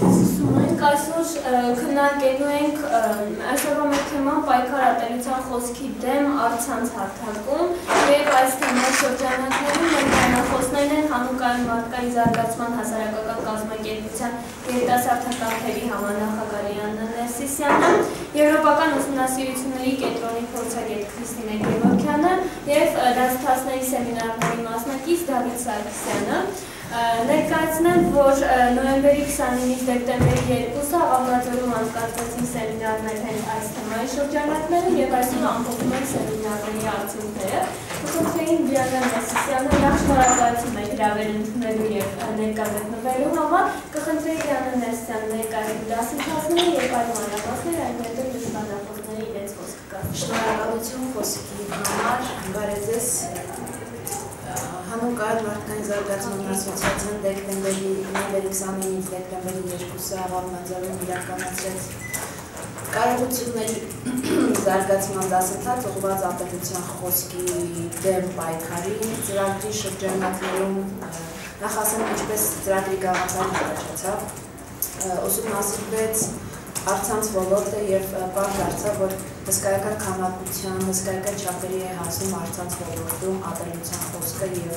Մենք այսօր քննարկելու ենք այսօրվա մեր թեման պայքար ատելության խոսքի դեմ առցանց հարթակում եւ այս թեմայի շրջանակներում մենք բանախոսներն են Հանուկայում մարդկային զարգացման հասարակական կազմակերպության երիտասարդական թերի համանախագահ Աննա Ներսիսյանը, Եվրոպական ուսումնասիրությունների կենտրոնի փորձագետ Քրիստինե Գևորգյանը եւ դասընթացների սեմինարների մասնակից Դավիթ Սարգսյանը ներկայացնեմ, որ նոյեմբերի 29-ից դեկտեմբերի 2-ը Աղավնաձորում անցկացվեցին սեմինարներ հենց այս թեմայի շրջանակներում եւ այսօր ամփոփում են սեմինարների արդյունքները։ Կխնդրեին Դիանա Ներսիսյանը նախ շնորհակալություն եք հրավեր ընդունելու եւ ներկա գտնվելու համար, կխնդրեի Դիանա Ներսիսյանը ներկայացնել դասընթացները եւ այլ մանրամասներ, այնուհետեւ դասընթացների իրենց խոսքը կա։ Շնորհակալություն խոսքի համար, բարև ձեզ։ Հանուկայում մարդկային զարգացման ասոցիացիան դեկտեմբերի 29-ից դեկտեմբերի 2-ը Աղավնաձորում իրականացրեց կարողությունների զարգացման դասընթաց ուղղված ատելության խոսքի դեմ պայքարի ծրագրի շրջանակներում նախ ասեմ ինչպես ծրագրի գաղափարը առաջացավ, ուսումնասիրվեց առցանց ոլորտը եւ պարզ դարձավ, որ հսկայական քանակության, հսկայական չափերի է հասնում առցանց ոլորտում ատելության խոսքը եւ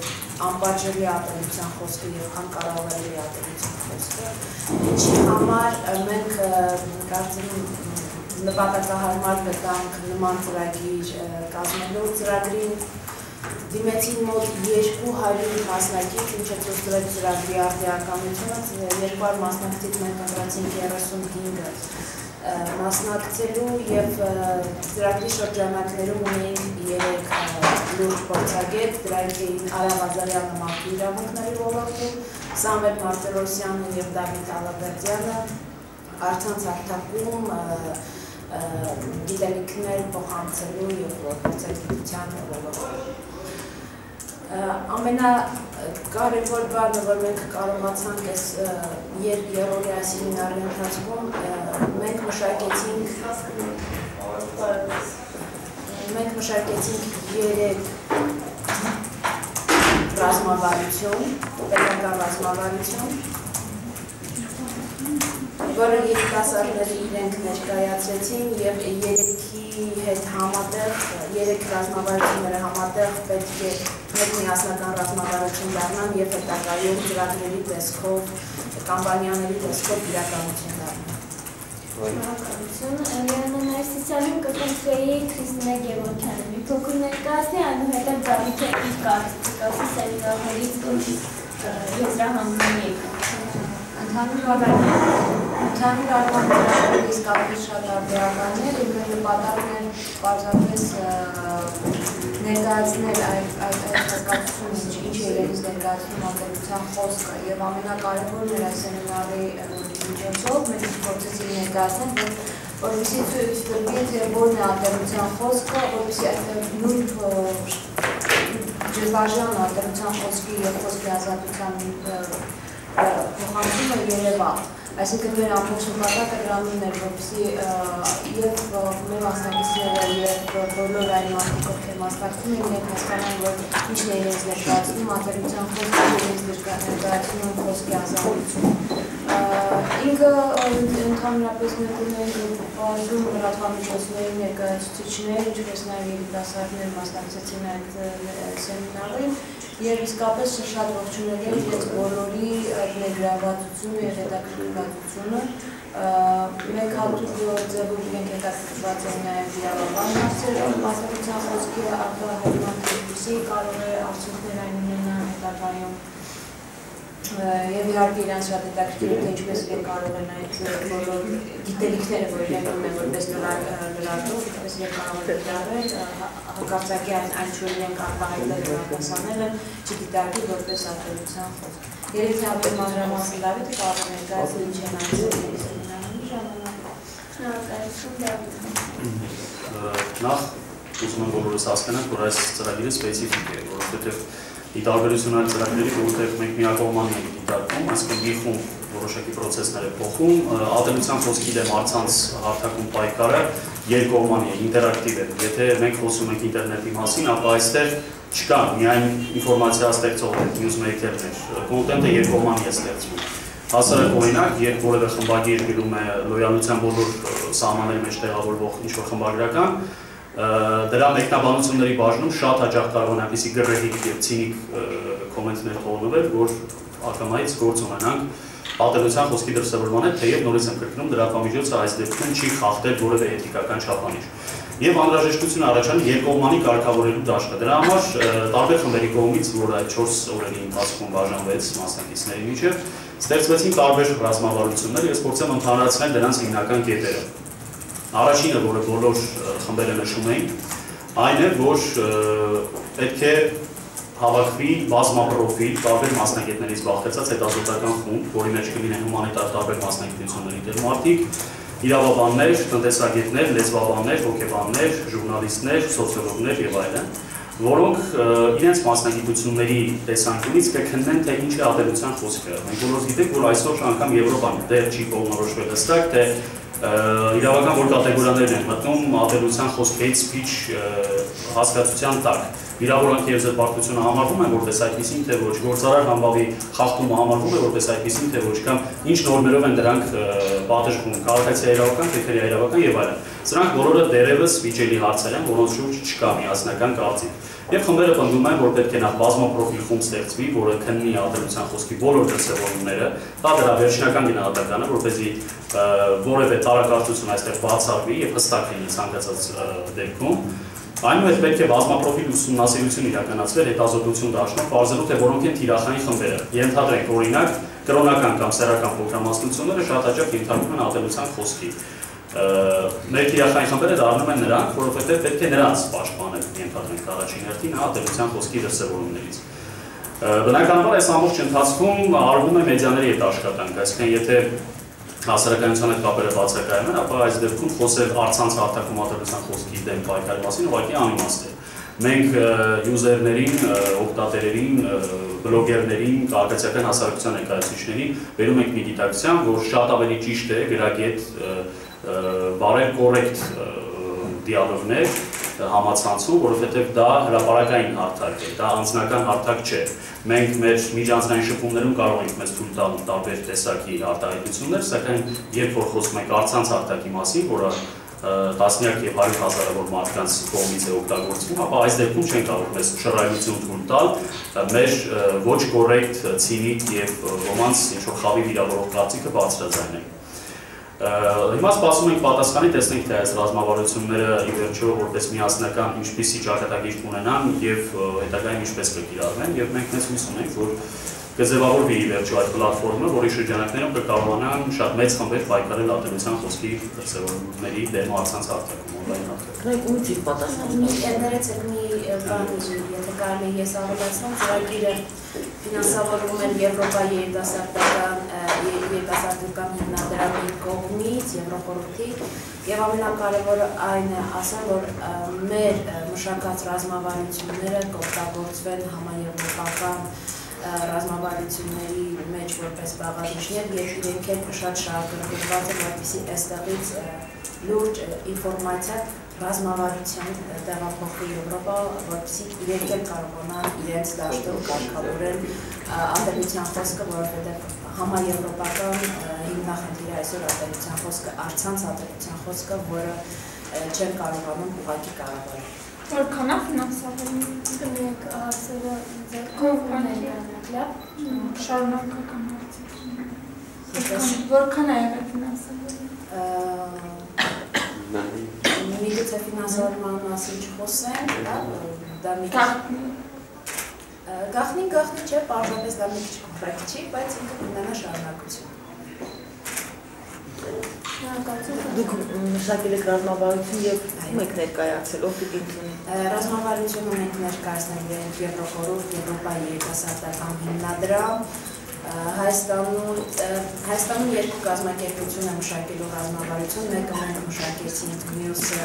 անպատժելի ատելության խոսքը եւ անկառավարելի ատելության խոսքը։ Ինչի համար մենք կարծում նպատակահարմար գտանք նման ծրագիր կազմելու ծրագրին դիմեցին մոտ 200 մասնակից, ինչը ցույց տվեց ծրագրի արդիականությունը, 200 մասնակցից մենք ընտրացինք 35-ը մասնակցելու եւ ծրագրի շրջանակներում ունեինք 3 լուրջ փորձագետ, դրանք էին Արա Ղազարյանը մարդու իրավունքների ոլորտում, Սամվել Մարտիրոսյանը եւ Դավիթ Ալաբերդյանը առցանց հարթակում գիտելիքներ փոխանցելու եւ փորձագիտության ոլորտում։ Ամենակարևոր բանը, որ մենք կարողացանք այս երրորդյա սեմինարի ընթացքում մենք մշակեցինք 3 ռազմավարություն, պետական ռազմավարություն, որը երիտասարդները իրենք ներկայացրեցին եւ 3-ի հետ համատեղ, 3 ռազմավարությունները համատեղ պետք է մեկ միասնական ռազմավարություն դառնան եւ հետագայում ծրագրերի տեսքով, կամպանիաների տեսքով իրականություն դառնան։ Շնորհակալություն։ Դիանա Ներսիսյանին կխնդրեի Քրիստինե Գևորգյանը մի փոքր ներկայացնի, այնուհետև Դավիթը իր կարծիքը կասի սեմինարներից ինչ եզրահանգումներ եկան։ Ընդհանուր առմամբ իսկապես շատ արդիական էր, ինքը նպատակն էր պարզապես ներկայացնել այդ հասկացությունը, ինչ է իրենից ներկայացնում ատելության խոսքը եւ ամենակարևորն էր այս սեմինարի միջոցով մենք փորձեցինք ներկայացնել, որպեսզի ցույց տվի, թե որն է ատելության խոսքը, որպեսզի այդ նույն ջրբաժան ատելության խոսքի եւ խոսքի ազատության փոխանցումը երևա։ Այսինքն մեր ամբողջ նպատակը դրանն էր, որպեսզի եւ մեր մասնակիցները եւ բոլոր այն մարդիկ, ովքեր մասնակցում են, իրենք հասկանան, որ ինչն է իրենց ներկայացնում ատելության խոսքը, իրենց ներկայացնում խոսքի ազատություն։ Ինքը ընդհանրապես մենք ունենք բազում լրատվամիջոցների ներկայացուցիչներ, ինչպես նաեւ երիտասարդներ մասնակցեցին այդ սեմինարին, եւ իսկապես շատ ողջունել եմ իրենց բոլորի ներգրավվածությունը եւ հետաքրքրվածությունը։ Մենք հատուկ ձևով իրենք հետաքրքրված են նաեւ իրավական հարցերով, մասնագիտության խոսքի արտահայտման դեպի կարող է արդյունքներ այն ունենան հետագայում։ Եվ իհարկե իրենց շատ հետաքրքիր է, թե ինչպես իրենք կարող են այդ բոլոր գիտելիքները, որ իրենք ունեն որպես լրատվող, ինչպես իրենք կարող են դառնել հակարծակի այն ինչ որ իրենք արտահայտել եւ արտասանել են, չդիտարկի որպես ատելության խոսք։ Երեք ավելի մանրամասն Դավիթը կարող է ներկայացնել ինչ են անցել սեմինարի ժամանակ։ Շնորհակալություն Դավիթ։ Նախ ուզում եմ բոլորս հասկանանք, որ այս ծրագիրը սպეციფიկ է, որովհետեւ ի տարբերություն այլ ծրագրերի, որտեղ մենք միակողման ենք դիտարկում, այսինքն մի խումբ որոշակի պրոցեսներ է փոխում, ատելության խոսքի դեմ առցանց հարթակում պայքարը երկկողմանի է, ինտերակտիվ է։ Եթե մենք խոսում ենք ինտերնետի մասին, ապա այստեղ չկան միայն ինֆորմացիա ստեղծող նյուզմեյքերներ, կոնտենտը երկկողմանի է ստեղծվում։ Հասարակ օրինակ, երբ որևէ խմբագիր գրում է լոյալության բոլոր սահմանների մեջ տեղավորվող ինչ-որ խմբագրական, դրա մեկնաբանությունների բաժնում շատ հաճախ կարող են այնպիսի գրեհիկ և ցինիկ կոմենտներ թողնվել, որ ակամայից գործ ունենանք ատելության խոսքի դրսևորման հետ, թեև նորից եմ կրկնում, դրամապանմիջոցը այս դեպքում չի խախտել որևէ էթիկական չափանիշ։ Եվ անհրաժեշտություն առաջանում երկկողմանի կարգավորելու դաշտը։ Դրա համար տարբեր խմբերի կողմից, որ այդ 4 օրերի ընթացքում բաժանվեց մասնակիցների միջև, ստեղծվեցին տարբեր ռազմավարություններ, ես փորձեմ ընդհանրացնել դրանց հիմնական կետերը։ Առաջինը, որը բոլոր խմբերը նշում էին, այն է, որ պետք է հավաքվի բազմապրոֆիլ տարբեր մասնագետներից բաղկացած հետազոտական խումբ, որի մեջ կլինեն հումանիտար տարբեր մասնագիտությունների դերմարտիկ, իրավաբաններ, տնտեսագետներ, լեզվաբաններ, հոգեբաններ, ժուրնալիստներ, սոցիոլոգներ եւ այլն, որոնք իրենց մասնագիտությունների տեսանկյունից կքննեն, թե ինչ է ատելության խոսքը։ Մենք բոլորս գիտենք, որ այսօր անգամ Եվրոպան դեռ չի կողմնորոշվել հստակ, թե իրավական որ կատեգորիաներն են մտնում ատելության խոսք hate speech հասկացության տակ։ Վիրավորանքի և զրպարտությունը համարվում են որպես այդպիսին, թե ոչ, գործարար համբավի խախտումը համարվում է որպես այդպիսին, թե ոչ, կամ ինչ նորմերով են դրանք պատժվում, քաղաքացիական իրավական, քրքերի իրավական եւ այլն։ Սրանք բոլորը դեռևս վիճելի հարցեր են, որոնց շուրջ չկա միասնական կարծիք։ Եվ խմբերը պնդում են, որ պետք է նախ բազմապրոֆիլ խումբ ստեղծվի, որը քննի ատելության խոսքի բոլոր դրսևորումները, դա դրա վերջնական գնահատականը, որպեսզի որևէ տարակարծություն այստեղ բացառվի եւ հստակ լինի ցանկացած դեպքում։ Այնուհետ պետք է բազմապրոֆիլ ուսումնասիրություն իրականացվել հետազոտություն դաշտում, պարզելու թե որոնք են թիրախային խմբերը։ Ենթադրենք, օրինակ, կրոնական կամ սեռական փոքրամասնությունները շատ հաճախ ենթարկվում են ատելության խոսքի։ Մեր թիրախային խմբերը դառնում են նրանք, որովհետև պետք է նրանց պաշտպանել, ենթադրենք առաջին հերթին ատելության խոսքի դրսևորումներից։ Բնականաբար այս ամբողջ ընթացքում արվում է մեդիաների հետ աշխատանք, այսինքն եթե հասարակայնության հետ կապերը բացակայում են, ապա այս դեպքում խոսել առցանց հարթակում ատելության խոսքի դեմ պայքարի մասին ուղղակի անիմաստ է։ Մենք յուզերներին, օգտատերերին, բլոգերներին, քաղաքացիական հասարակության ներկայացուցիչներին բերում ենք մի գիտակցության, որ շատ ավելի ճիշտ է գրագետ բարել կոռեկտ դիալոգներ համացանցում, որովհետև դա հրապարակային հարթակ է, դա անձնական հարթակ չէ։ Մենք մեր միջանձնային շփումներում կարող ենք մեզ թույլ տալ տարբեր տեսակի արտահայտություններ, սակայն երբ որ խոսում ենք առցանց հարթակի մասին, որը տասնյակ եւ 100,000-ավոր մարդկանց կողմից է օգտագործվում, ապա այս դեպքում չեն կարող մեզ շռայլություն թույլ տալ մեր ոչ կոռեկտ, ցինիկ եւ ոմանց ինչ-որ խավի վիրավորող կարծիքը բարձրաձայնել։ Հիմա սպասում ենք պատասխանի, տեսնենք թե այս ռազմավարությունները ի վերջո որպես միասնական ինչպիսի ճակատագիր կունենան եւ հետագայում ինչպես կկիրառվեն եւ մենք մեծ հույս ունենք, որ կձևավորվի ի վերջո այդ պլատֆորմը, որի շրջանակներում կկարողանան շատ մեծ խմբեր պայքարել ատելության խոսքի դրսևորումների դեմ առցանց հարթակում, օնլայն հարթակում։ Ո՞ւմ չի պատասխանում։ Ներեցեք մի բան, եթե կարելի ես ավելացնեմ, ծրագիրը ֆինանսավորվում է Եվրոպայի երիտասարդական հիմնադրամի կողմից, Եվրոխորհրդի, եւ ամենակարևորը այն է ասել, որ մեր մշակած ռազմավարությունները կօգտագործվեն համաեվրոպական ռազմավարությունների մեջ որպես բաղադրիչներ եւ իրենք էլ շատ շահագրգռված են, որպեսզի այստեղից լուրջ ինֆորմացիա ռազմավարության տեղափոխվի Եվրոպա, որպեսզի իրենք էլ կարողանան իրենց դաշտում կարգավորել ատելության խոսքը, որովհետեւ համաեվրոպական հիմնախնդիրը այսօր ատելության խոսքը, առցանց ատելության խոսքը, որը չեն կարողանում ուղղակի կառավարել։ Որքան է ֆինանսավորվում կնեք հարցերը ձեր շարունակական հարցեր։ Որքան է եղել ֆինանսավորվում։ Միգուցե ֆինանսավորման մասին չխոսենք, դա մի գաղտնի չէ, պարզապես դա մի քիչ կոռեկտ չի, բայց ինքը կունենա շարունակություն։ Դուք մշակել եք ռազմավարություն եւ ում եք ներկայացել, ով դուք ընդունի։ Ռազմավարությունը մենք ներկայացնել ենք Եվրոխորհուրդ, Եվրոպայի երիտասարդական հիմնադրամ, Հայաստանում երկու կազմակերպություն է մշակելու ռազմավարություն, մեկը մենք մշակեցինք, մյուսը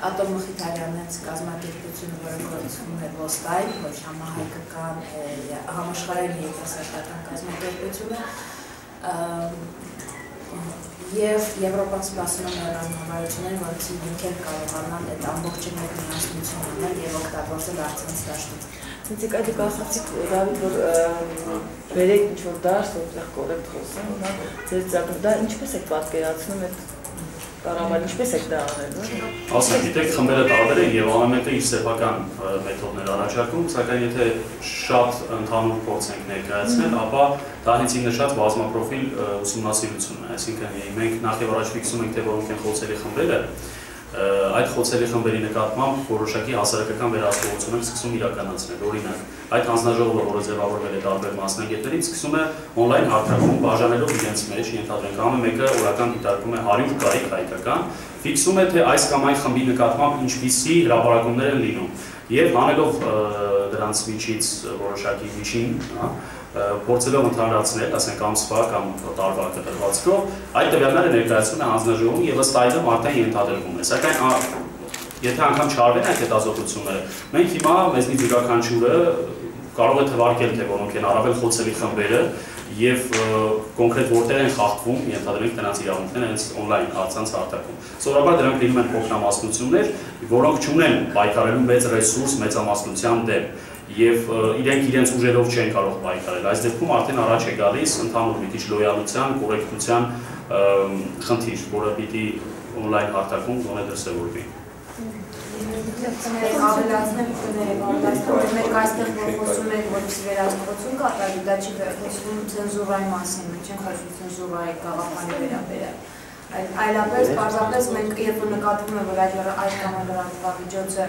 Ատոմ Մխիթարյանից կազմակերպությունը, որը գործում է ՈՍՏԱՅ, ոչ համահայկական համաշխարհային երիտասարդական կազմակերպությունը, եւ Եվրոպան սպասում է ռազմավարություններ, որոնցի ինքեր կարողանան այդ ամբողջը մեկ միասնություն անել եւ օգտագործել առցանց դաշտում։ Ցինցիկ այդ կասացիք Դավիթ որ բերեք ինչ որ դարս որտեղ կորեկտ խոսեմ, նա ձեր ծրագրը դա ինչպես եք պատկերացնում այդ Կարամալ ինչպես եք դա արել, Ասենք, գիտեք, խմբերը տարբեր են եւ ամենը իր սեփական մեթոդներ առաջարկում, սակայն եթե շատ ընդհանուր փորձ ենք ներկայացնել, ապա դա հենց ինքը շատ բազմապրոֆիլ ուսումնասիրություն է, այսինքն մենք նախ եւ առաջ ֆիքսում ենք թե որոնք են խոցելի խմբերը, այդ խոցելի խմբերի նկատմամբ որոշակի հասարակական վերահսկողություն ենք սկսում իրականացնել, օրինակ, այդ հանձնաժողովը, որը ձևավորվել է տարբեր մասնագետներից, սկսում է on-line հարթակում բաժանելով իրենց մեջ, ենթադրենք, ամեն մեկը օրական դիտարկում է 100 կարիք հայկական, ֆիքսում է թե այս կամ այն խմբի նկատմամբ ինչպիսի հրապարակումներ են լինում եւ հանելով դրանց միջից որոշակի միջին, փորձելով ընդհանրացնել, ասենք ամսվա կամ տարվա կտրվածքով, այդ տվյալները ներկայացնում է հանձնաժողովում եւ ըստ այդմ արդեն ենթադրվում է։ Սակայն եթե անգամ չարվեն այդ հետազոտությունները, մենք հիմա մեզնից յուրաքանչյուրը կարող է թվարկել, թե որոնք են առավել խոցելի խմբերը եւ կոնկրետ որտեղ են խախտվում, ենթադրենք նրանց իրավունքները հենց on-line առցանց հարթակում։ Սովորաբար դրանք լինում են փոքրամասնություններ, որոնք չունեն պայքարելու մեծ ռեսուրս մեծամասնության դեմ եւ իրենք իրենց ուժերով չեն կարող պայքարել։ Այս դեպքում արդեն առաջ է գալիս ընդհանուր մի քիչ լոյալության, կոռեկտության խնդիր, որը պիտի on-line հարթակում գոնե դրսևորվի։ Ավելացնել մենք այստեղ խոսում ենք, որպեսզի վերահսկողություն կատարվի, դա չի խոսում ցենզուրայի մասին, մենք չենք խոսում ցենզուրայի գաղափարի վերաբերյալ։ Այլապես պարզապես մենք երբ նկատվում է, որ այդ կամ այն լրատվամիջոցը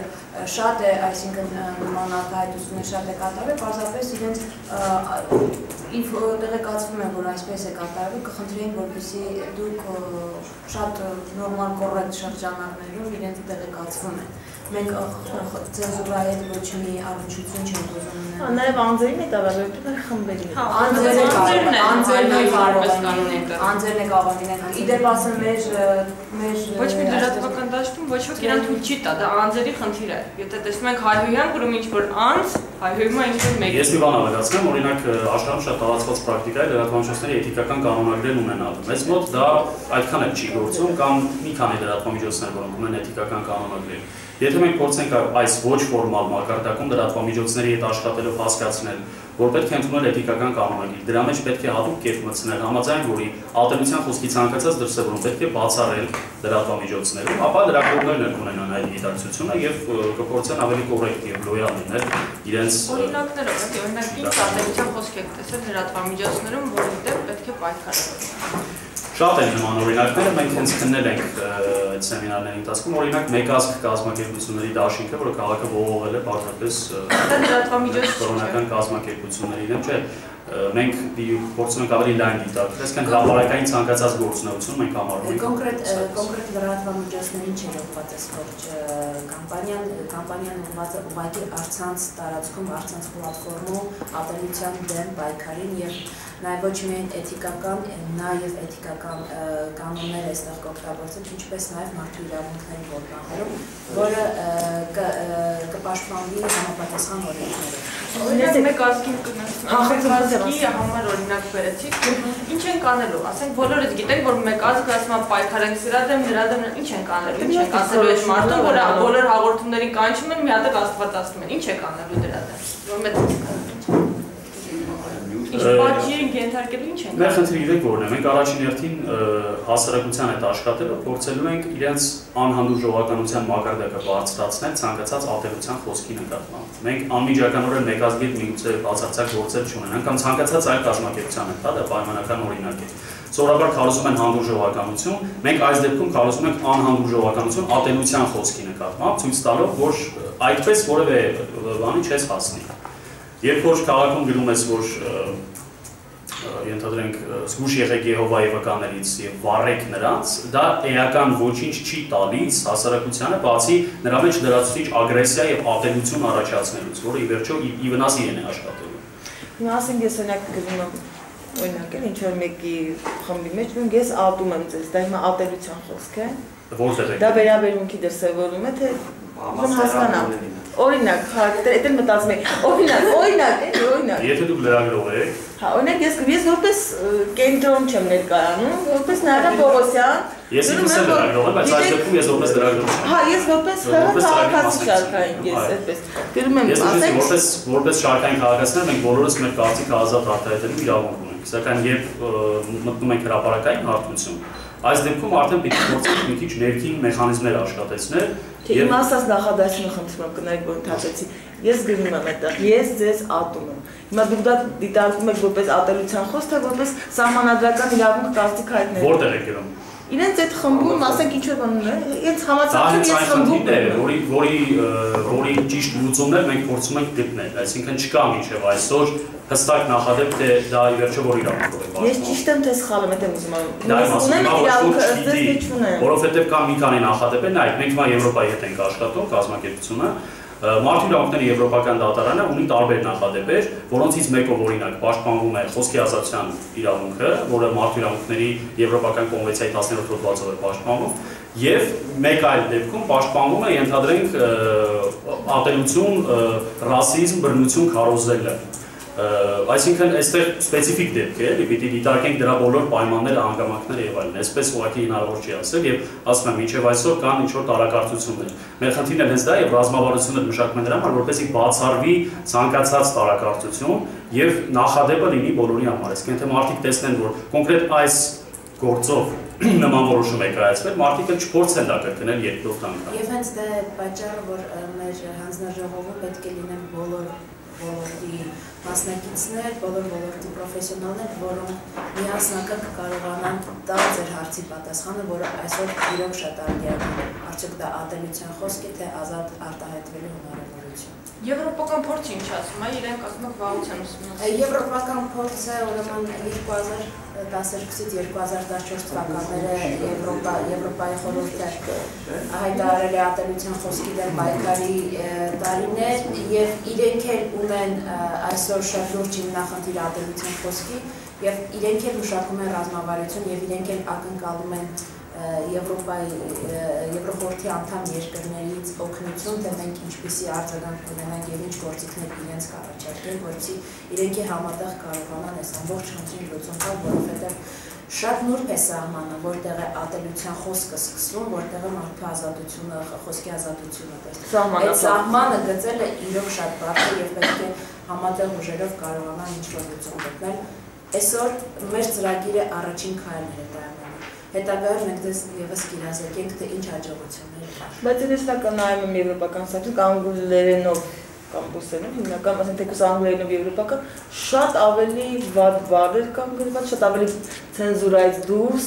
շատ է, այսինքն նման արտահայտություններ շատ է կատարվել, պարզապես իրենց տեղեկացվում է, որ այսպես է կատարվել, կխնդրեին, որպեսզի դուք շատ նորմալ կոռեկտ շրջանակներով իրենց տեղեկացվում են։ Մենք ցենզուրայի հետ ոչ մի առնչություն չենք ուզում ունենալ։ Նաև անձերին է տավարել խմբերի։ Անձերն է կարող լինել։ Իդեպ ասեմ մեր ոչ մի լրատվական դաշտում ոչ ոք իրան թույլ չի տա, դա անձերի խնդիր է։ Եթե տեսնում ենք հայհոյան, որում ինչ որ անձ, հայհոյումը ինչ որ մեկ։ Ես մի բան ավելացնեմ, օրինակ աշխարհում շատ տարածված պրակտիկա է լրատվամիջոցների էթիկական կանոնագրեր ունենալը։ Մեծ մոտ դա այդքան էլ չի գործում կամ մի քանի լրատվամիջոցներ, որոնք ունեն էթիկական կանոնագրեր։ Եթե մենք փորձենք այս ոչ ֆորմալ մակարդակում լրատվամիջոցների հետ աշխատելով հասկացնել, որ պետք է ընդունել էթիկական կանոնագիր, դրա մեջ պետք է հատուկ կերպ մտցնել, համաձայն որի ալտերնատիվության խոսքի ցանկացած դրսևորում պետք է բացառել լրատվամիջոցներում, ապա լրագրողներն կունենան այդ գիտակցությունը եւ կփորձեն ավելի կոռեկտ եւ լոյալ լինել իրենց օրինակներով, օրինակ ինչ ալտերնատիվության խոսք եք տեսել լրատվամիջոցներում, որի դեմ պետք է պայքարել։ Շատ են նման օրինակները, մենք հենց քննել ենք այդ սեմինարների ընթացքում, օրինակ մեկ ազգ կազմակերպությունների դաշինքը, որը քաղաքը ողողել է պարզապես կրոնական կազմակերպությունների դեմ, չէ, մենք փորձում ենք ավելի լայն դիտարկել, այսինքն հրապարակային ցանկացած գործունեություն մենք համարում ենք կոնկրետ լրատվամիջոցներին չէ ուղղված այս կամպանիան ուղղված է ուղղակի առցանց տարածքում, առցանց պլատֆորմում ալտերնատիվության դեմ պայքարին եւ նաև ոչ միայն էթիկական, նաև էթիկական կանոններ այստեղ կօգտագործել, ինչպես նաև մարդու իրավունքների ոտնահարում, որը կպաշտպանվի համապատասխան օրենքներով։ Օրինակ մեկ ազգին ազգի համար օրինակ բերեցիք, ինչ ենք անելու, ասենք բոլորս գիտենք, որ մեկ ազգը ասում է պայքարենք սրա դեմ, ինչ ենք անելու, ինչ ենք ասելու այդ մարդուն, որ բոլոր հաղորդումներին կանչում են, մի հատ Աստված ասում են, ինչ ենք անելու դրա դեմ, որ մեծ Ինչ պատժի ենք ենթարկելու, ինչ ենք։ Մեր խնդիրը գիտեք որն է, մենք առաջին հերթին հասարակության հետ աշխատելով փորձելու ենք իրենց անհանդուր ժողովականության մակարդակը բարձրացնել ցանկացած ալտերնատիվության խոսքի նկատմամբ։ Մենք անմիջականորեն մեկ ազգի հետ միգուցե բացարձակ գործել չունենանք կամ ցանկացած այլ կազմակերպության հետ, դա պայմանական օրինակ է։ Սովորաբար քարոզում են հանդուր ժողովականություն, մենք այս դեպքում քարոզում ենք անհանդուր ժողովականություն ալտերնատիվության խոսքի նկատմամբ, ցույց տալով, որ այդպես որևէ բանի չես հասնի։ Երբ որ քաղաքում գրում ես, որ ենթադրենք զգուշ եղեք Եհովայի վկաներից եւ վառեք նրանց, դա էական ոչինչ չի տալիս հասարակությանը, բացի նրա մեջ լրացուցիչ ագրեսիա եւ ատելություն առաջացնելուց, որը ի վերջո ի վնաս իրեն է աշխատելու։ Հիմա ասենք ես օրինակ գրում եմ օրինակ ինչ որ մեկի խմբի մեջ ու ես ատում եմ ձեզ, դա հիմա ատելության խոսք է։ Որտեղ է։ Դա վերաբերմունքի դրսևորում է, թե հասկանամ։ օրինակ, այդ էլ մտածում եմ, օրինակ։ Եթե դուք լրագրող եք, հա, օրինակ ես որպես կենտրոն չեմ ներկայանում, որպես Նարինա Պողոսյան, ես ինքս եմ լրագրող եմ, բայց այս դեպքում ես որպես լրագրող չեմ։ Հա, ես որպես քաղաքացի շարքային, ես այդպես։ Գրում եմ, ասեք, որպես շարքային քաղաքացիներ մենք բոլորս մեր կարծիքը ազատ արտահայտելու իրավունք ունենք, սակայն երբ մտնում ենք հրապարակային հարթություն, այս դեպքում արդեն պիտի փորձենք մի քիչ ներքին մեխանիզմներ աշխատեցնել։ Իմ ասած նախադասությունը խնդրում եմ կներեք, որ ընդհատեցի։ Ես գրում եմ այդտեղ, ես ձեզ ատում եմ։ Հիմա դուք դա դիտարկում եք որպես ատելության խոսք, թե որպես սահմանադրական իրավունք կարծիք հայտնել։ Որտեղ եք գրում։ Իրենց այդ խմբում, ասենք ինչ որ բան է, իրենց համացանցում ես խմբում է, որի ճիշտ լուծումներ մենք փորձում ենք գտնել, այսինքն չկա մինչև այսօր հստակ նախադեպ, թե դա ի վերջո որ իրավունքով է Ես ճիշտ եմ, թե սխալ եմ, այդ եմ ուզում ասել։ Որովհետև կա մի քանի նախադեպեր, նայեք, մենք հիմա Եվրոպայի հետ ենք աշխատում, կազմակերպությունը, Մարդու իրավունքների Եվրոպական դատարանը ունի տարբեր նախադեպեր, որոնցից մեկով օրինակ պաշտպանվում է խոսքի ազատության իրավունքը, որը Մարդու իրավունքների Եվրոպական կոնվենցիայի 10-րդ հոդվածով է պաշտպանվում, եւ մեկ այլ դեպքում պաշտպանվում է ենթադրենք ատելություն, ռասիզմ, բռնություն քարոզելը։ Այսինքն այստեղ սպეციფიկ դեպք է, պիտի դիտարկենք դրա բոլոր պայմանները, հանգամանքները եւ այլն։ Այսպես ուղղակի հնարավոր չի ասել եւ ասում եմ, մինչեւ այսօր կան ինչ-որ տարակարծություններ։ Մեր խնդիրն է հենց դա եւ ռազմավարությունը մշակում է դրա համար, որպեսզի բացառվի ցանկացած տարակարծություն եւ նախադեպը լինի բոլորի համար։ Այսինքն թե մարդիկ տեսնեն, որ կոնկրետ այս գործով նման որոշում է կայացվել, մարդիկը չփորձեն դա կրկնել երկրորդ անգամ։ Եվ հենց դա է պատճառը, որ մեր հանձնաժողովում պետք է լինեն բոլոր ոլորտի մասնակիցներ, բոլոր ոլորտի պրոֆեսիոնալներ, որոնք միասնական կկարողանան տալ ձեր հարցի պատասխանը, որը այսօր իրոք շատ արդյունավետ է։ Արդյոք դա ատելության խոսք է, թե ազատ արտահայտվելու հնարավորություն։ Եվրոպական փորձը ինչ ասում է, իրենք ասում են վաղության ուսումնասիրում։ Եվրոպական փորձը ուրեմն 2012-ից 2014 թվականները Եվրոպայի խորհուրդը հայտարարել է ատելության խոսքի դեմ պայքարի տարիներ եւ իրենք էլ ունեն այսօր շատ լուրջ հիմնախնդիր ատելության խոսքի եւ իրենք էլ մշակում են ռազմավարություն եւ իրենք էլ ակնկալում են Եվրոխորհրդի անդամ երկրներից օգնություն, թե մենք ինչպիսի արձագանք ունենանք եւ ինչ գործիքներ իրենց կառաջարկեն, որպեսզի իրենք համատեղ կարողանան այս ամբողջ խնդրին լուծում տալ, որովհետեւ շատ նուրբ է սահմանը, որտեղ է ատելության խոսքը սկսվում, որտեղ է մարդու ազատությունը, խոսքի ազատությունը տեսնում։ Այդ սահմանը գծելը իրոք շատ բարդ է եւ պետք է համատեղ ուժերով կարողանան ինչ-որ լուծում գտնել։ Այսօր մեր ծրագիրը առաջին քայլն է դա։ Հետագայում մենք դες եւս կիրազեկենք, թե ինչ հաջողություններ կան։ Բայց ես նայում եմ եվրոպական սահմանին, անգլերենով կամ ռուսերենով, հիմնական ասենք թեկուզ անգլերենով եվրոպական շատ ավելի վատ բառեր կան գրված, շատ ավելի ցենզուրայից դուրս,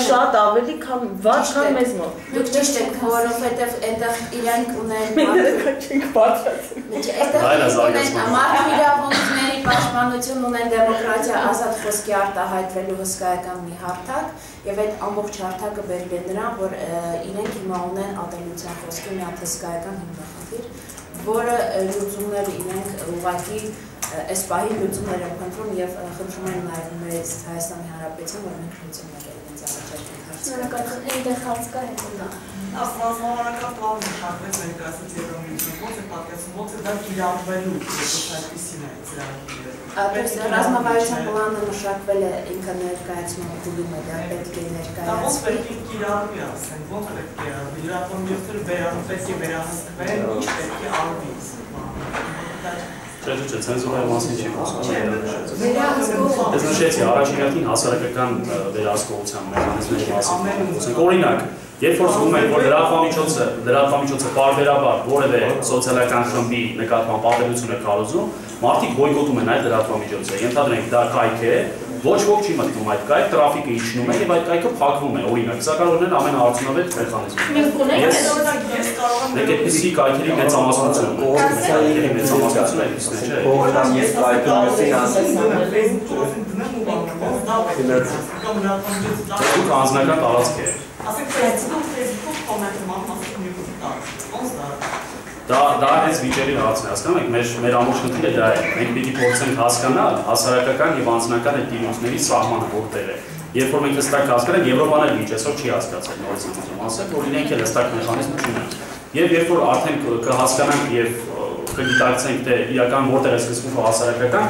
շատ ավելի վատ քան մեզ մոտ։ Դուք ճիշտ եք, որովհետեւ այնտեղ իրենք ունեն չենք բարձրացնում։ Մարդու իրավունքների պաշտպանություն ունեն դեմոկրատիա, ազատ խոսքի արտահայտվելու հսկայական մի հարթակ, եւ այդ ամբողջ հարթակը բերել է նրան, որ իրենք հիմա ունեն ատելության խոսքի մի հսկայական հիմնախնդիր, որը լուծումները իրենք ուղղակի այս պահի լուծումներ են փնտրում եւ խնդրում են նաեւ մեզ Հայաստանի Հանրապետություն, որ մենք լուծումներ իրենց առաջարկենք հարցերին։ Այնտեղ հարց կա հետո։ Ռազմավարական պլանը մշակվեց ներկայացած Եվրամիության ո՞նց է պատկերացնում, ո՞նց է դա կիրառվելու, այսպիսին է ծրագիրը։ Ռազմավարության պլանը մշակվել է ինքը ներկայացման փուլում է, դա պետք է ներկայացվի։ Ո՞նց պետք է կիրառվի, ասենք, ո՞նց պետք է կիրառվի, իրականությունները պետք է վերահսկվեն, ինչ պետք է արվի։ Չէ, ցենզուրայի մասին չի խոսում։ Ես նշեցի առաջին հասարակական վերահսկողության մեխանիզմների մասին։ Օրինակ, երբ որ զգում եք, որ լրատվամիջոցը պարբերաբար որևէ սոցիալական խմբի նկատմամբ ատելություն է քարոզում, մարդիկ բոյկոտում են այդ լրատվամիջոցը։ Ենթադրենք դա կայք է, ոչ ոք չի մտնում այդ կայք, տրաֆիկը իջնում է եւ այդ կայքը փակվում է, օրինակ, սա կարող է ամենաարդյունավետ մեխանիզմը։ Մենք այդպիսի կայքերի մեծամասնություն Դուք անձնական տարածք է։ Դա հենց վիճելի հարցն է, հասկանում եք, մեր ամբողջ խնդիրը դա է։ Մենք պիտի փորձենք հասկանալ հասարակական եւ անձնական այդ դիմությունների սահմանը որտեղ է։ Երբ որ մենք հստակ հասկանանք, Եվրոպան էլ ինչ այսօր չի հասկացել նորից ասեմ, որ իրենք էլ հստակ մեխանիզմ չունեն։ Եվ երբ որ արդեն կհասկանանք եւ կգիտակցենք, թե իրական որտեղ է սկսվում հասարակական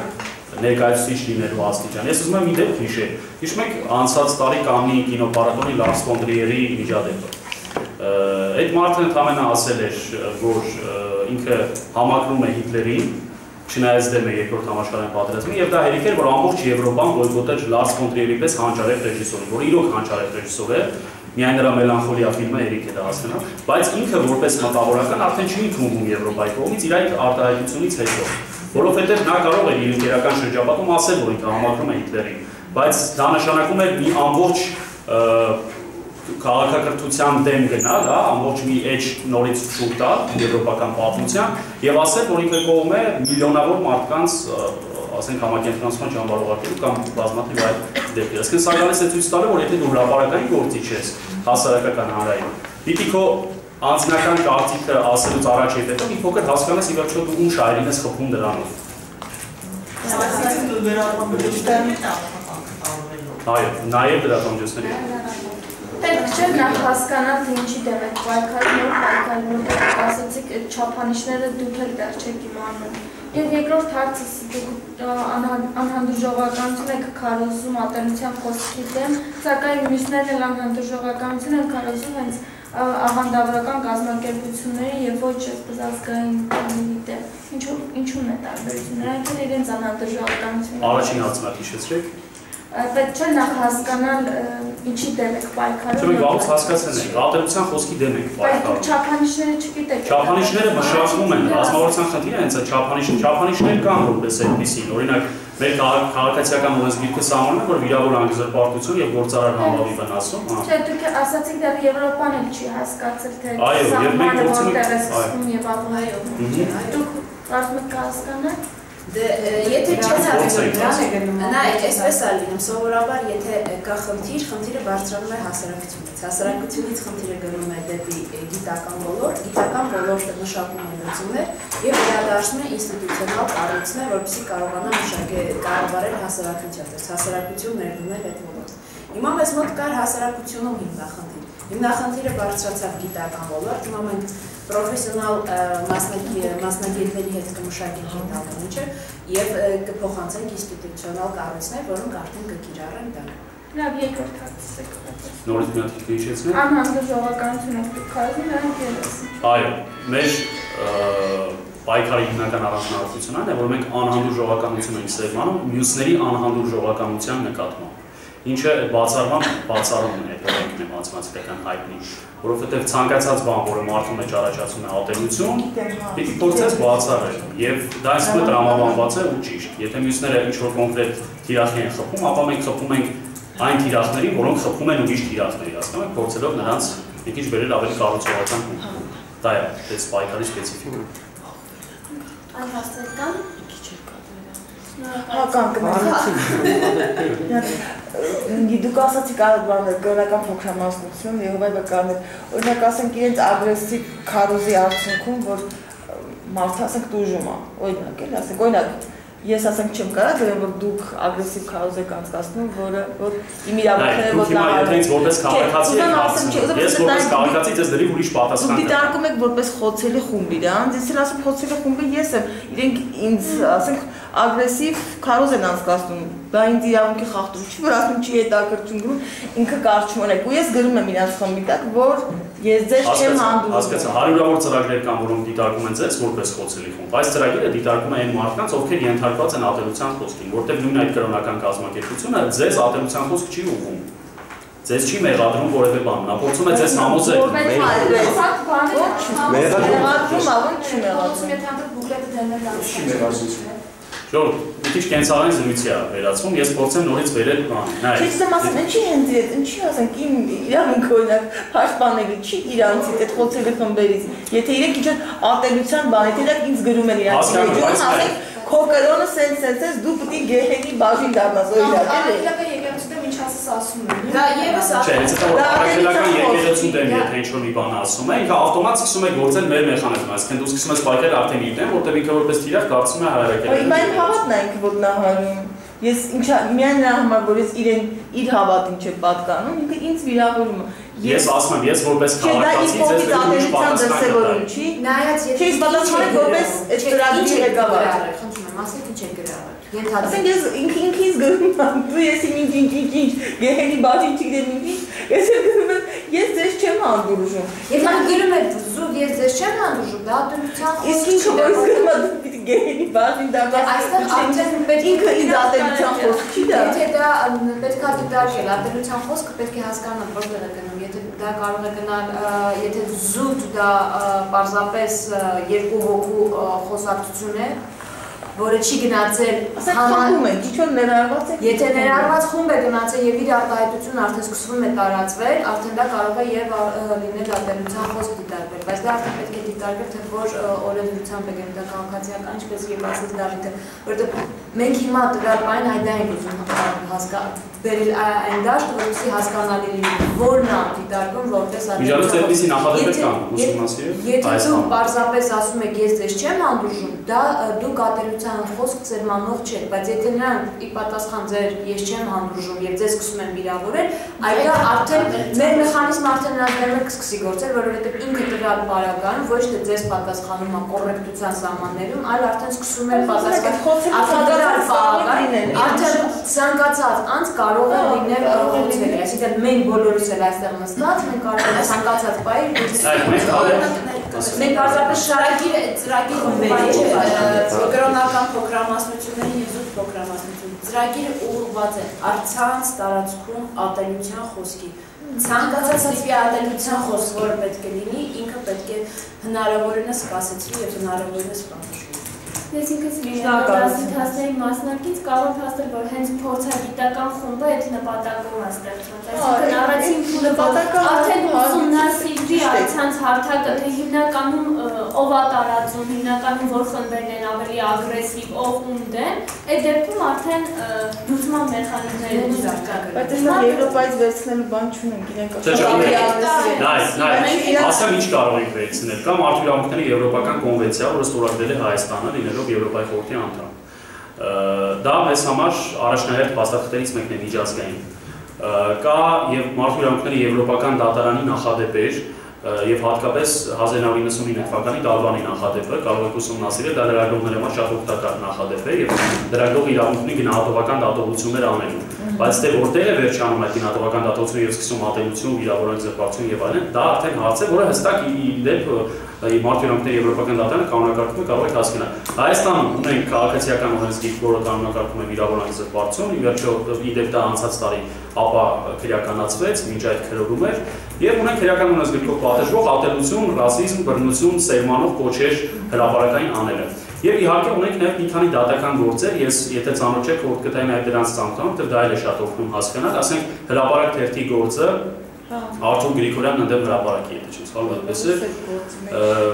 ներկայացուցիչ լինելու աստիճան։ Ես ուզում եմ մի դեպք հիշել։ Հիշում եք անցած տարի Կաննի կինոփառատոնի Լարս ֆոն Տրիերի միջադեպը։ Այդ մարդը ընդհանրապես ասել էր, որ ինքը համակրում է Հիտլերին, չնայած դեմ է երկրորդ համաշխարհային պատերազմին, եւ դա հերիք էր, որ ամբողջ Եվրոպան բոյկոտել Լարս ֆոն Տրիերի պես հանճարեղ ռեժիսորին, որ իրոք հանճարեղ ռեժիսոր է, միայն նրա մելանխոլիա ֆիլմը հերիք է դա հասկանալ, բայց ինքը որպես մտավորական արդեն չի ընդունվում Եվրոպայի կողմից իր այդ արտահայտությունից հետո, որովհետեւ նա կարող է իր ինքերական շրջապատում ասել, որ ինքը համակրում է Հիտլերին, բայց դա նշանակում է մի ամբողջ քաղաքակրթության դեմ գնալ, հա, ամբողջ մի էջ նորից շուտ տալ եվրոպական պատմության եւ ասել, որ ինքը կողմ է միլիոնավոր մարդկանց, ասենք համակենտրոնացման ճամբարողակելու կամ բազմաթիվ այլ դեպքեր։ Այսինքն սա գալիս է ցույց տալու, որ եթե դու հրապարակային գործիչ ես հասարակական հանրային, պիտի քո անձնական կարծիքը ասելուց առաջ եւ հետո մի փոքր հասկանաս ի վերջո դու ում շահերին ես խփում դրանով։ Այո, նաեւ դրատամջոցների։ Պետք չէ նախ հասկանալ, թե ինչի դեմ եք պայքարում, որ պայքարում եք, ասացիք չափանիշները դուք էլ դեռ չեք իմանում։ Եվ երկրորդ հարցս դուք անհանդուրժողականություն եք քարոզում ատելության խոսքի դեմ, սակայն մյուսներն էլ անհանդուրժողականություն են քարոզում հենց աղանդավորական կազմակերպությունների եւ ոչ ազգային կողմերի դեմ։ Ինչու՞ն է տարբերությունը։ Նրանք էլ իրենց անհանդուրժողականությունը։ Առաջին հարցը հիշեցրեք։ Պետք չէ նախ հասկանալ ինչի դեմ եք պայքարում։ Չէ, վաղուց հասկացել ենք, ատելության խոսքի դեմ եք պայքարում։ Բայց չափանիշները չգիտեք։ Չափանիշները մշակվում են, ռազմավարության խնդիրը հենց է չափանիշներ կան որպես այդպիսին։ Օրինակ, մեր քաղաքացիական օրենսգիրքը սահմանում է, որ վիրավոր անգզրպարտություն եւ գործարար համավի վնասում, հա։ Չէ, դուք ասացիք դեռ Եվրոպան էլ չի հասկացել, թե սահմանը որտեղ է սկսվում եւ ավարտվում։ Դուք կարծում եք հասկանաք։ Եթե չես հասկանում, նա այսպես է լինում, սովորաբար եթե կա խնդիրը բարձրանում է հասարակությունից, հասարակությունից խնդիրը գնում է դեպի գիտական ոլորտ մշակում է լուծումներ եւ վերադառնում է ինստիտուցիոնալ կառույցներ, որպեսզի կարողանա կառավարել հասարակություն ներդնել այդ ոլորտը։ Հիմա մեզ մոտ կար հասարակությունում հիմնախնդիրը բարձրացավ գիտական ոլորտ, հիմա մենք պրոֆեսիոնալ մասնագետների հետ կմշակենք այդ ամենը եւ կփոխանցենք ինստիտուցիոնալ կառույցներ, որոնք արդեն կկիրառեն դա։ Լավ, երկրորդ հարցը։ Նորից մի հատ հիշեցնեմ։ Անհանդուրժողականություն եք քարոզում, նրանք ելս։ Այո, մեր պայքարի հիմնական առանձնահատկությունն այն է, որ մենք անհանդուրժողականություն ենք սերմանում մյուսների անհանդուրժողականության նկատմամբ։ Ինչը բացառում է այդ օրենքն է մաթեմատիկական հայտնի, որովհետև ցանկացած բան, որը մարդու մեջ առաջացում է ատելություն, պիտի փորձես բացառել, եւ դա այսպես տրամաբանված է ու ճիշտ։ Եթե մյուսները ինչ-որ կոնկրետ թիրախի են խփում, ապա մենք խփում ենք այն թիրախներին, որոնք խփում են ուրիշ թիրախների, հասկանու՞մ եք, փորձելով նրանց մի քիչ բերել ավելի կառուցողական կողմ։ Դա է այս պայքարի սպეციფիկը։ Այլ հարցեր կան։ Դուք ասացիք կրոնական փոքրամասնություն եւ այլ բաներ, օրինակ ասենք իրենց ագրեսիվ քարոզի արդյունքում, որ մարդը ասենք տուժում է, օրինակ էլ ասենք, օրինակ ես ասենք չեմ կարող գրեմ, որ դուք ագրեսիվ քարոզ եք անցկացնում, որ իմ իրավունքները ոտնահարել են։ Դուք որպես քաղաքացի եք ասում, ես որպես քաղաքացի ձեզ դրի ուրիշ պատասխան դուք դիտարկում եք որպես խոցելի խումբ իրանց, ես էլ ասում խոցելի խումբը ես եմ, իրենք ինձ ասենք ագրեսիվ քարոզ են անցկացնում, դա ինձ իրավունքի խախտում չի, որ ասում չի հետաքրքրություն գրում, ինքը կարճ մոնեք ու ես գրում եմ իրանց խմբի տակ, որ ես ձեզ չեմ հանդուրժում։ Հասկացա, հարյուրավոր ծրագրեր կան, որոնք դիտարկում են ձեզ որպես խոցելի խումբ, այս ծրագիրը դիտարկում է այն մարդկանց, ովքեր ենթարկված են ատելության խոսքին, որտեղ նույն այդ կրոնական կազմակերպությունը ձեզ ատելության խոսք չի ուղղում։ Ձեզ չի մեղադրում որևէ բան, նա փորձում է ձեզ համոզել։ Ժողովուրդ, մի քիչ կենցաղային զրույցի է վերածվում, ես փորձեմ նորից վերել բան։ Քիչ եմ ասում, ինչի հենց այդ, ինչի ասենք իմ իրավունքը օրինակ պաշտպանելու չի իրանցից, այդ խոցելի խմբերից։ Եթե իրենք ինչ ատելության բան, եթե իրենք ինձ գրում են իրանց մեջում, ասենք քո կրոնը սենց դու պետք է գեհենի բաժին դառնաս, օրինակ էլի։ Ատելական եկեղեցու դեմ ինչ ասես ասում են։ Դա եւս Չէ, եթե ատելական եկեղեցու դեմ եթե ինչ-որ մի բան ասում է, ինքը ավտոմատ սկսում է գործել մեր մեխանիզմը, այսինքն դու սկսում ես պայքարել արդեն իր դեմ, որտեղ ինքը որպես թիրախ դարձում է հայրաքելական։ Բայց այն հավատն է ինքը որ նա հարում։ Ես ինչա միայն նրա համար որ ես իրեն իր հավատին չեմ պատկանում, ինքը ինձ վիրավորում է։ Ես ասում եմ, ես որպես քաղաքացի ձեզ ատելության դրսևորում չի։ Նայած եթե ես պատասխանեմ որպես այդ ծրագրի ղեկավար, խնդրում եմ, ասեք ինչ եք գրավել։ Ասենք ես ինքից գրում եմ, դու ես ինչ գեհերի բաժին չգիտեմ ինչ, ես գրում եմ, ես ձեզ չեմ հանդուրժում։ Եթե գրում եք զուտ ես ձեզ չեմ հանդուրժում, դա ատելության խոսք։ Իսկ ինչու որ գրում եմ պիտի գեհերի բաժին դա այստեղ արդեն պետք է ինքը ինձ ատելության խոսք չի դա։ Եթե դա պետք է դիտարկել, ատելության խոսքը պետք է հասկանալ որտեղ է գնում, եթե դա կարող է գնալ, եթե զուտ դա պարզապես երկու հոգու խոսակցություն է, որը չի գնացել համանում են, ինչ որ ներառված է։ Եթե ներառված խումբ է գնացել եւ իր արտահայտությունն արդեն սկսվում է տարածվել, արդեն դա կարող է եւ լինել ատելության խոսք դիտարկվել, բայց դա արդեն պետք է դիտարկել, թե որ օրենսդրությամբ է գնում դա քաղաքացիական, ինչպես եւ ասած Դավիթը, որովհետեւ մենք հիմա դրական հայտարար ենք ուզում բերել այն դաշտ, որովհետեւ հասկանալի լինի, որն է դիտարկում որպես ատելություն։ Միջազգային նախադեպեր կան, ուսումնասիրել։ Եթե դու պարզապես ասում եք ես ձեզ չեմ հանդուրժում, դա դու ատելության խոսք ձեր մանող չէ, բայց եթե նրանք ի պատասխան ձեր ես չեմ հանդուրժում եւ ձեզ սկսում են վիրավորել, այդ արդեն մեր մեխանիզմը արդեն նրանք կսկսի գործել, որովհետեւ ինքը տվյալ պարագայում ոչ թե ձեզ պատասխանում է կոռեկտության սահմաններում, այլ արդեն սկսում է պատասխանել արդեն ցանկացած անց կարող է լինել խոցելի, այսինքն մենք բոլորս էլ այստեղ նստած, մենք կարող ենք ցանկացած բայ մենք պարզապես շարագիր ծրագիր կրոնական փոքրամասնությունների եւ զուտ փոքրամասնություն ծրագիրը ուղղված է առցանց տարածքում ատելության խոսքի ցանկացած տիպի ատելության խոսք որը պետք է լինի ինքը պետք է հնարավորինս սպասեցվի եւ հնարավորինս սպասվի Ես ինքս դասընթացների մասնակից կարող եմ փաստել, որ հենց փորձագիտական խումբը այդ նպատակով է ստեղծված։ Այսինքն առաջին փուլը արդեն ուսումնասիրի առցանց հարթակը, թե հիմնականում ով է տարածում, հիմնականում որ խմբերն են ավելի ագրեսիվ, ով ում դեմ, այդ դեպքում արդեն լուծման մեխանիզմներ են զարգացել։ Բայց այս Եվրոպայից վերցնելու բան չունենք, իրենք ասեմ ինչ կարող ենք վերցնել, կամ մարդու իրավունքների եվրոպական կոնվենցիա, որը ստորագրել է Հայաստանը, լինելով Եվրոպայի խորհրդի անդամ։ Դա մեզ համար առաջնահերթ փաստաթղթերից մեկն է միջազգային։ Կա եւ մարդու իրավունքների եվրոպական դատարանի նախադեպեր եւ հատկապես 1999 թվականի Դալբանի նախադեպը կարող եք ուսումնասիրել, դա լրագրողների համար շատ օգտակար նախադեպ է եւ լրագրող իրավունքների գնահատողական դատողություններ անելու։ Բայց դե որտեղ է վերջանում այդ գնահատողական դատողությունը եւ սկսում ատելություն, վիրավորանք զրկվածություն եւ այլն, դա արդեն հարց է, որը հստակ իդեպ մարդու իրավունքների եվրոպական դատարանը կանոնակարգում է, կարող եք հասկանալ։ Հայաստանում ունենք քաղաքացիական օրենսգիր, որը կանոնակարգում է վիրավորանք զրկվածություն, ի վերջո իդեպ դա անցած տարի ապա քրեականացվեց, մինչ այդ քրորում էր, եւ ունենք քրեական օրենսգրքով պատժվող ատելություն, ռասիզմ, բռնություն, սերմանող կոչեր հրապարակային անելը։ Եվ իհարկե ունենք նաև մի քանի դատական գործեր, ես եթե ծանոթ չեք, որ կտայի նաև դրանց ծանոթանում, դա էլ է շատ օգնում հասկանալ, ասենք հրապարակ թերթի գործը Արթուր Գրիգորյանն ընդդեմ հրապարակի հետ, չի սխալ այդպես է,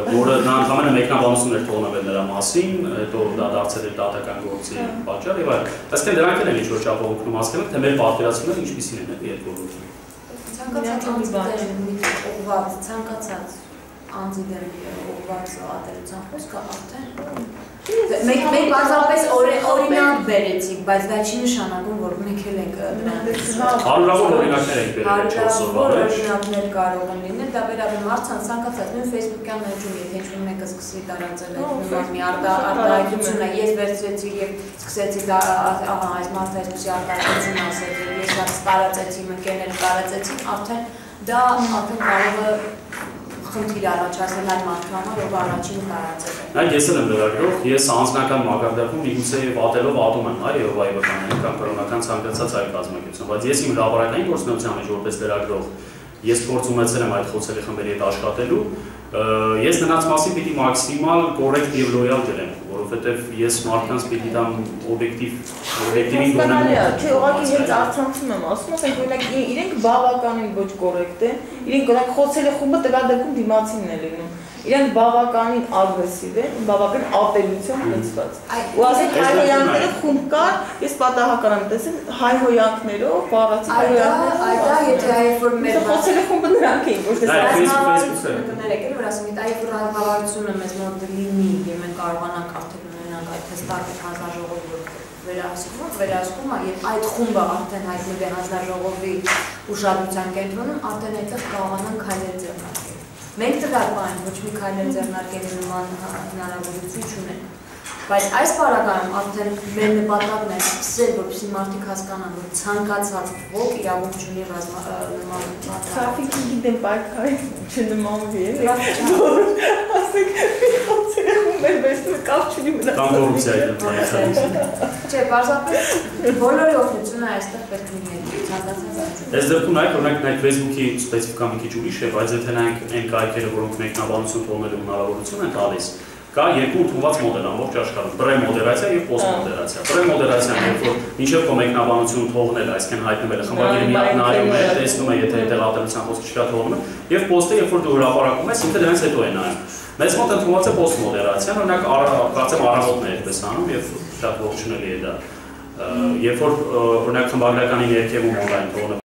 որը նա ընդհանրապես մեկնաբանություն էր թողնվել նրա մասին, հետո դա դարձել էր դատական գործի պատճառ եւ այլն։ Այսինքն դրանք են ինչ-որ չափով օգնում հասկանալ, թե մեր պատկերացումները ինչպիսին են այդ ոլորտում։ Ցանկացած անձի դեմ ուղղված ատելության խոսքը արդեն մենք պարզապես օրինակ բերեցինք, բայց դա չի նշանակում, որ մենք էլ ենք հարյուրավոր օրինակներ ենք բերել 4 օրվա մեջ։ Օրինակներ կարող են լինել, դա վերաբերում առցանց ցանկացած նույն Facebook-յան էջում, եթե ինչ-որ մեկը սկսի տարածել այդ մի արտահայտությունը, ես վերցրեցի եւ սկսեցի դա ահա այս մարդը այսպեսի արտահայտություն ասել, ես դա տարածեցի, ընկերներ տարածեցին, արդեն դա արդեն կարող է խնդիր առաջացնել այդ մարդու համար, ով առաջին տարածել է։ Նայեք, ես էլ եմ լրագրող, ես անձնական մակարդակում միգուցե ատելով ատում եմ, Եհովայի վկաններին կամ կրոնական ցանկացած այլ կազմակերպություն, բայց ես իմ հրապարակային գործունեության մեջ որպես լրագրող, ես փորձ ունեցել եմ այդ խոցելի խմբերի հետ աշխատելու, ես նրանց մասին պիտի մաքսիմալ կոռեկտ եւ լոյալ ջրեմ, որովհետեւ ես մարդկանց պիտի դամ օբյեկտիվին դոնեմ։ Չէ, ուղղակի հենց արցանցում եմ, ասում եմ, օրինակ իրենք բավականին ոչ կոռեկտ են, իրենք օրինակ խոցելի խումբը տվյալ դեպքում դիմացինն է լինում։ Իրենք բավականին ագրեսիվ են, բավական ատելություն լցված։ Ու ասենք հայհոյանքները խումբ կար, ես պատահական եմ տեսել հայհոյանքներով, բառացի հայհոյանքներով։ Այդա եթե այ որ մեր խոցելի խումբը նրանք էին, ոչ թե կներեք, որ ասում եմ, այ որ հավաքությունը մեզ մոտ լինի, եւ մենք կարողանանք արդեն ունենանք այդ հստակ հանձնաժողով, որ վերահսկումը եւ այդ խումբը արդեն հայտնվել է հանձնաժողովի ուշադրության կենտրոնում, արդեն այդտեղ կարողանան քայլեր ձեռնարկել։ Մենք դրական ոչ մի քայլեր ձեռնարկելու նման հնարավորություն չունենք։ Բայց այս պարագայում արդեն մեր նպատակն է սկսել, որպեսզի մարդիկ հասկանան, որ ցանկացած ոք իրավունք չունի նման Traffic-ի գիտեմ պայքարի չնմանվի է։ Ասենք մեր բեստը կապ չունի մնաց։ Կամ կոռուպցիայի դեպքում։ Չէ, պարզապես բոլորի օգնությունը այստեղ պետք է լինի ցանկացած։ Այս դեպքում նայեք, օրինակ նայեք Facebook-ի սպეციფიკա մի քիչ ուրիշ է, բայց եթե նայենք այն կայքերը, որոնք մեկնաբանություն թողնելու հնարավորություն են տալիս, կա երկու ընդունված մոդել ամբողջ աշխարհում՝ պրեմոդերացիա եւ պոստմոդերացիա։ Պրեմոդերացիան, երբ որ մինչեւ քո մեկնաբանություն թողնել, այսինքն հայտնվել է խմբագիրը միակ նայում է, տեսնում է, եթե տեղատվության խոսքը չկա թողնում է, եւ պոստը, երբ որ դու հրապարակում ես, ինքը դրանից հետո է նայում։ Մեծ մոտ ընդունված է պոստմոդերացիան, օրինակ կարծեմ առավոտն է այդպես անում եւ շատ ողջունելի է դա։ Երբ որ օրինակ խմբագրականի ներքևում օնլայն թողնը